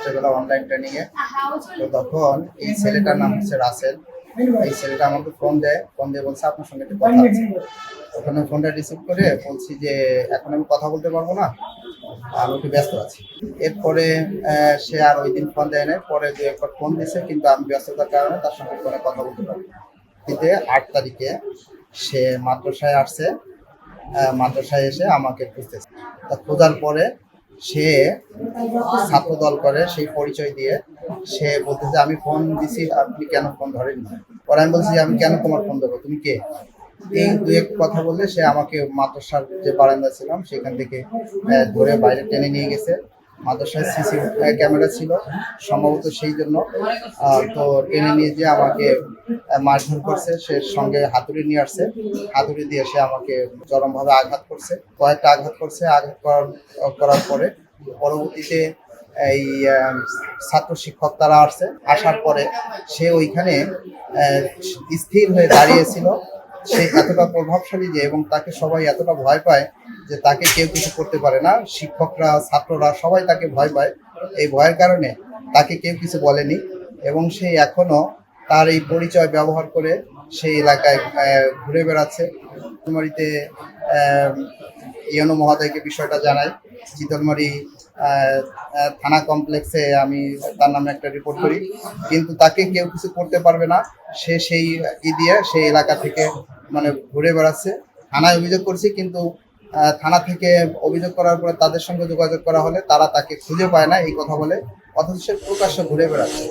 রাত্রেবেলা online training এ। তো তখন এই ছেলেটার নাম হচ্ছে রাসেল। এই ছেলেটা আমাকে ফোন দিয়ে বলছে আপনার সঙ্গে একটা কথা আছে। ওখানে ফোনটা রিসিভ করে বলছি যে এখন আমি কথা বলতে পারবো না, আমি একটু ব্যস্ত আছি। এরপরে সে আর ওই দিন ফোন দেয় না, পরে দু একবার ফোন দিয়েছে, কিন্তু আমি ব্যস্ততার কারণে তার সঙ্গে ফোনে কথা বলতে পারি। 8 তারিখে সে মাদ্রাসায় আসছে, মাদ্রাসায় এসে আমাকে খুঁজতেছে। তা খোঁজার পরে সে ছাত্র দল করে, সেই পরিচয় দিয়ে সে বলতেছে আমি ফোন দিছি, আপনি কেন ফোন ধরেননি? পরে আমি বলছি আমি কেন তোমার ফোন দেবো, তুমি কে? এই দু এক কথা বললে সে আমাকে মাদ্রাসার যে বারান্দা ছিলাম সেখান থেকে ধরে বাইরে টেনে নিয়ে গেছে। মাদ্রাসায় সিসি ক্যামেরা ছিল সম্ভবত, সেই জন্য তো টেনে নিয়ে যে আমাকে মারধর করছে। সে সঙ্গে হাতুড়ি নিয়ে আসছে, হাতুড়ি দিয়ে সে আমাকে চরমভাবে আঘাত করছে, কয়েকটা আঘাত করছে। আঘাত করার পরে পরবর্তীতে এই ছাত্র শিক্ষক তারা আসার পরে সে ওইখানে স্থির হয়ে দাঁড়িয়েছিল। সে এতটা প্রভাবশালী যে, এবং তাকে সবাই এতটা ভয় পায় যে তাকে কেউ কিছু করতে পারে না। শিক্ষকরা, ছাত্ররা সবাই তাকে ভয় পায়। এই ভয়ের কারণে তাকে কেউ কিছু বলেনি, এবং সে এখনো তার এই পরিচয় ব্যবহার করে সেই এলাকায় ঘুরে বেড়াচ্ছে। শীতলমারিতে ইউনো মহোদয়কে বিষয়টা জানাই। শীতলমারি থানা কমপ্লেক্সে আমি তার নামে একটা রিপোর্ট করি, কিন্তু তাকে কেউ কিছু করতে পারবে না। সে সেই দিয়ে সেই এলাকা থেকে মানে ঘুরে বেড়াচ্ছে। থানায় অভিযোগ করছি, কিন্তু থানা থেকে অভিযোগ করার পরে তাদের সঙ্গে যোগাযোগ করা হলে তারা তাকে খুঁজে পায় না এই কথা বলে, অথচ সে প্রকাশ্য ঘুরে বেড়াচ্ছে।